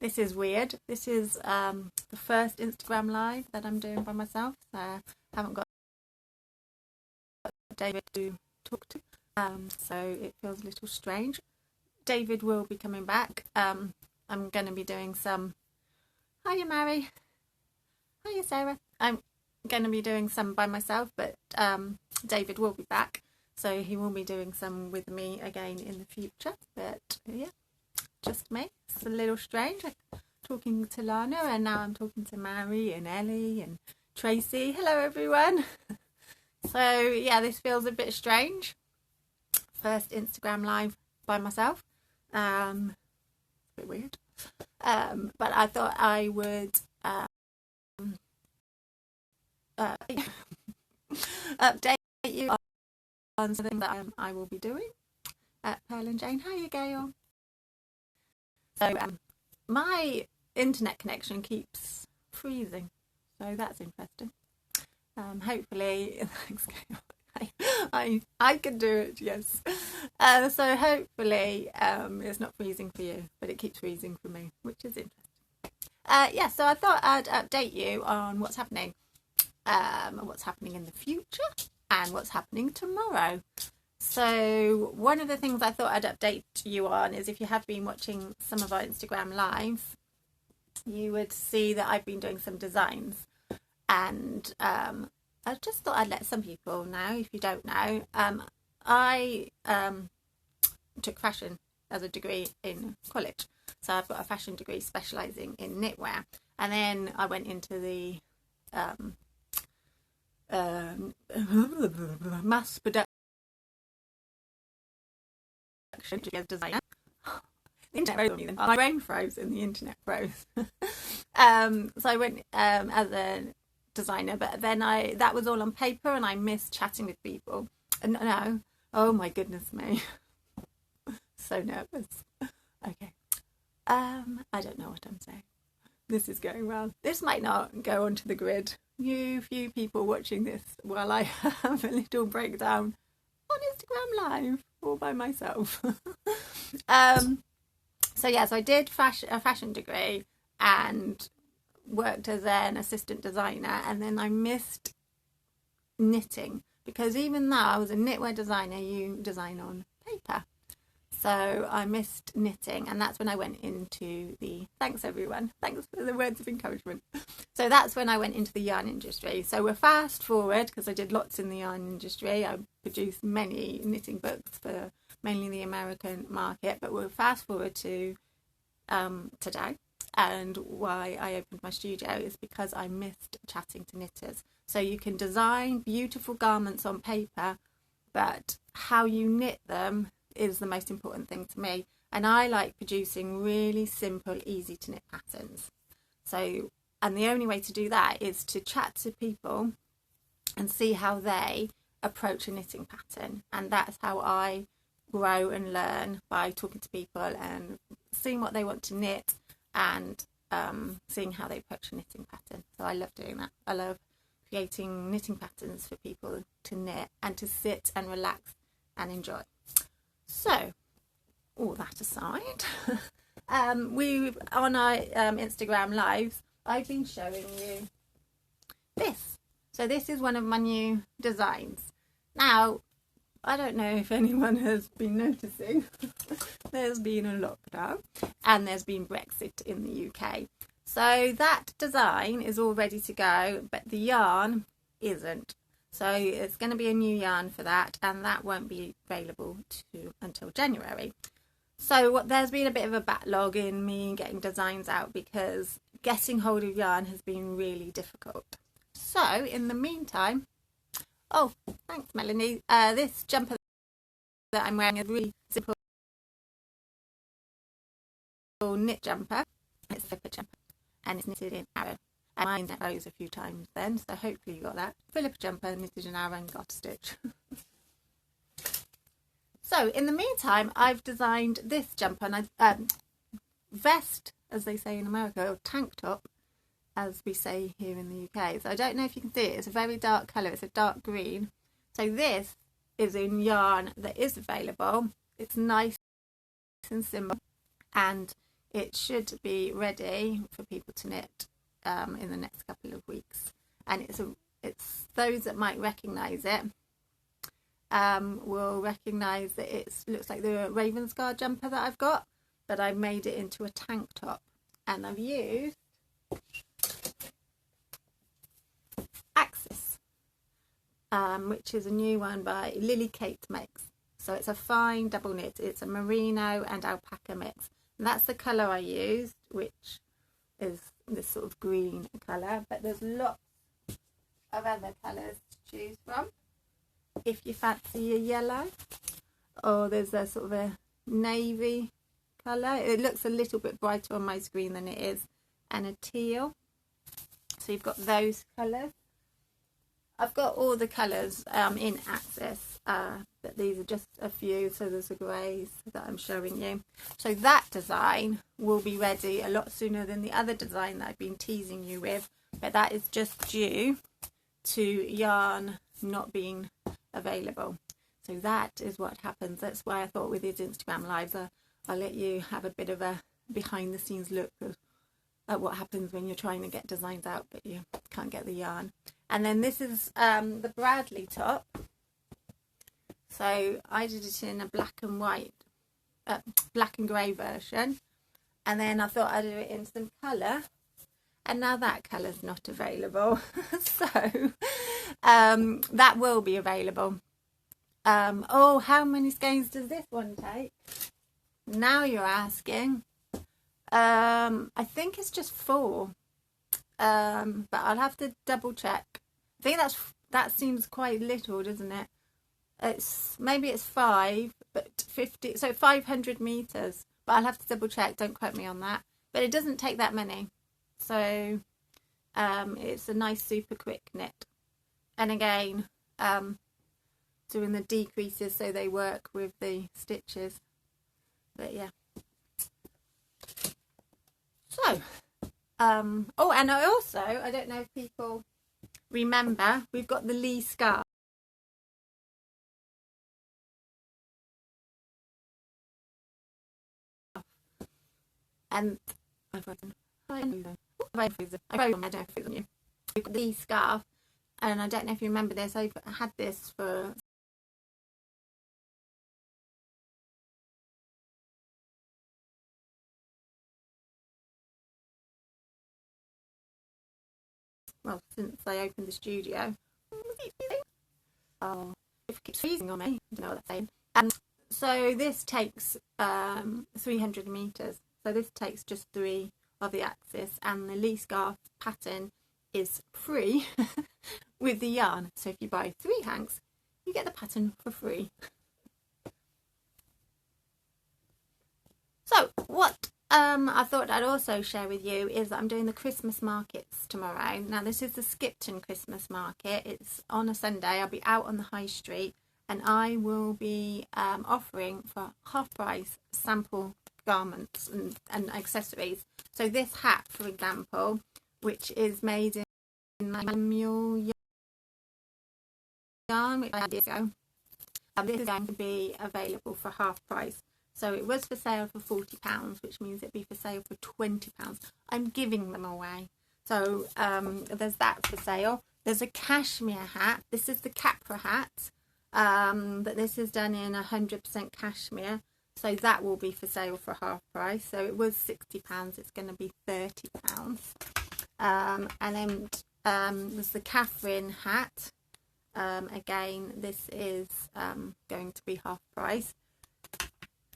This is weird. This is the first Instagram live that I'm doing by myself. So I haven't got David to talk to. So it feels a little strange. David will be coming back. I'm going to be doing some... Hiya, Mary. Hiya, Sarah. I'm going to be doing some by myself, but David will be back. So he will be doing some with me again in the future. But yeah, just me. It's a little strange. I'm talking to Lana, and now I'm talking to Mary and Ellie and Tracy. Hello, everyone. So yeah, this feels a bit strange. First Instagram live by myself. A bit weird. But I thought I would update you on something that I will be doing at Pearl and Jane. Hiya, Gail. So my internet connection keeps freezing, so that's interesting. Hopefully, thanks, Gail. I can do it, yes. So hopefully it's not freezing for you, but it keeps freezing for me, which is interesting. Yeah, so I thought I'd update you on what's happening in the future and what's happening tomorrow. So one of the things I thought I'd update you on is, if you have been watching some of our Instagram lives, you would see that I've been doing some designs, and I just thought I'd let some people know, if you don't know, I took fashion as a degree in college. So I've got a fashion degree specialising in knitwear, and then I went into the mass production as designer. The internet froze on me then. My brain froze and the internet froze. So I went as a designer, but then that was all on paper, and I missed chatting with people. And no, oh my goodness me. So nervous. Okay. I don't know what I'm saying. This is going well. This might not go onto the grid. You few people watching this while I have a little breakdown on Instagram Live all by myself. So I did a fashion degree and worked as an assistant designer, and then I missed knitting, because even though I was a knitwear designer, you design on paper. So I missed knitting, and that's when I went into the... Thanks, everyone. Thanks for the words of encouragement. So that's when I went into the yarn industry. So we're fast forward, because I did lots in the yarn industry. I produced many knitting books for mainly the American market, but we're fast forward to today. And why I opened my studio is because I missed chatting to knitters. So you can design beautiful garments on paper, but how you knit them is the most important thing to me. And I like producing really simple, easy to knit patterns. So, and the only way to do that is to chat to people and see how they approach a knitting pattern. And that's how I grow and learn, by talking to people and seeing what they want to knit, and seeing how they approach a knitting pattern. So I love doing that. I love creating knitting patterns for people to knit and to sit and relax and enjoy. So, all that aside, we've on our Instagram lives, I've been showing you this. So this is one of my new designs. Now, I don't know if anyone has been noticing, there's been a lockdown and there's been Brexit in the UK. So that design is all ready to go, but the yarn isn't. So it's going to be a new yarn for that, and that won't be available until January. So there's been a bit of a backlog in me getting designs out, because getting hold of yarn has been really difficult. So in the meantime, oh, thanks, Melanie. This jumper that I'm wearing is a really simple knit jumper. It's a flipper jumper, and it's knitted in arrow. And mine froze a few times then, so hopefully you got that. Flipper jumper, knitted in arrow, and got a stitch. So in the meantime, I've designed this jumper, and vest, as they say in America, or tank top, as we say here in the UK. So I don't know if you can see it. It's a very dark colour. It's a dark green. So this is in yarn that is available. It's nice and simple, and it should be ready for people to knit in the next couple of weeks. And it's those that might recognise it will recognise that it looks like the Ravensguard jumper that I've got, but I made it into a tank top, and I've used Axis, which is a new one by Lily Kate Makes. So it's a fine double knit. It's a merino and alpaca mix, and that's the colour I used, which is this sort of green colour, but there's lots of other colours to choose from if you fancy a yellow, or there's a sort of a navy colour. It looks a little bit brighter on my screen than it is, and a teal. So you've got those colours. I've got all the colours in Axis, but these are just a few. So there's a greys that I'm showing you. So that design will be ready a lot sooner than the other design that I've been teasing you with, but that is just due to yarn not being available. So that is what happens. That's why I thought with these Instagram lives I'll let you have a bit of a behind the scenes look at what happens when you're trying to get designs out but you can't get the yarn. And then this is the Bradley top. So I did it in a black and white, black and grey version, and then I thought I'd do it in some colour, and now that colour's not available. So that will be available. Oh, how many skeins does this one take? Now you're asking. I think it's just 4, but I'll have to double check. I think that seems quite little, doesn't it? Maybe it's 5, but 50, so 500 meters, but I'll have to double check. Don't quote me on that, but it doesn't take that many. So it's a nice super quick knit, and again doing the decreases so they work with the stitches. But yeah, so oh, and I don't know if people remember, we've got the Lee scarf. And I've got the scarf, and I don't know if you remember this. I've had this for since I opened the studio. Oh, it keeps freezing on me. I don't know what that's saying. So this takes 300 meters. So this takes just 3 of the Axis, and the Lee scarf pattern is free with the yarn. So if you buy 3 hanks, you get the pattern for free. So what I thought I'd also share with you is that I'm doing the Christmas markets tomorrow. Now this is the Skipton Christmas market. It's on a Sunday. I'll be out on the high street, and I will be offering for half price sample garments and accessories. So this hat, for example, which is made in mule yarn, which I had years ago, this is going to be available for half price. So it was for sale for £40, which means it'd be for sale for £20. I'm giving them away. So there's that for sale. There's a cashmere hat. This is the Capra hat, but this is done in 100% cashmere. So that will be for sale for half price. So it was £60. It's going to be £30. And then there's the Catherine hat. Again, this is going to be half price.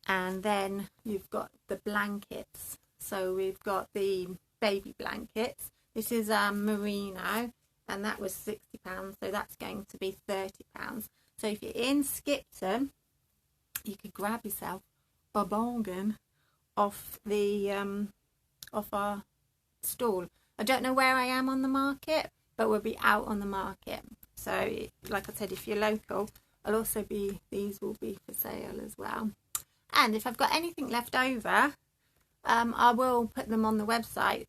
And then you've got the blankets. So we've got the baby blankets. This is merino, and that was £60. So that's going to be £30. So if you're in Skipton, you could grab yourself a bargain off the off our stall. I don't know where I am on the market, but we'll be out on the market. So like I said, if you're local, these will be for sale as well. And if I've got anything left over, I will put them on the website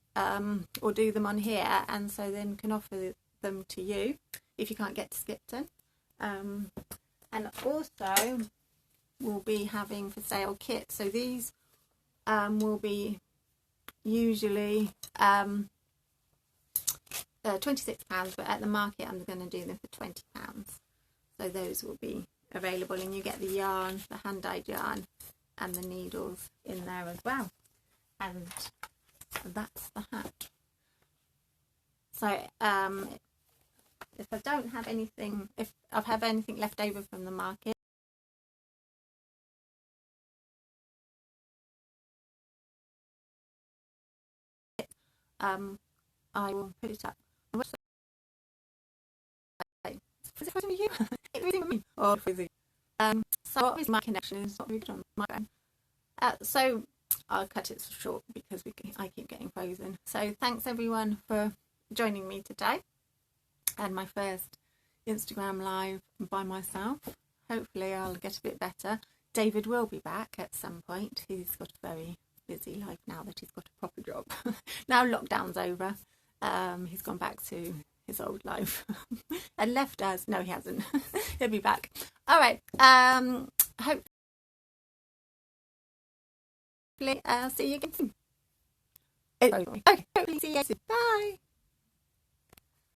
or do them on here, and so then can offer them to you if you can't get to Skipton. And also we'll be having for sale kits. So these will be usually £26, but at the market I'm going to do them for £20. So those will be available, and you get the yarn, the hand-dyed yarn, and the needles in there as well. And that's the hat. So if I don't have anything, if I have anything left over from the market, I will put it up. Is it for you? It's for me. Or for you. So obviously my connection is not really good on my phone. So I'll cut it short because I keep getting frozen. So thanks everyone for joining me today, and my first Instagram live by myself. Hopefully I'll get a bit better. David will be back at some point. He's got a very busy life now that he's got a proper job. Now lockdown's over, he's gone back to his old life and left us. No, he hasn't. He'll be back. All right. Hopefully see you again soon. Okay, hopefully see you soon. Bye.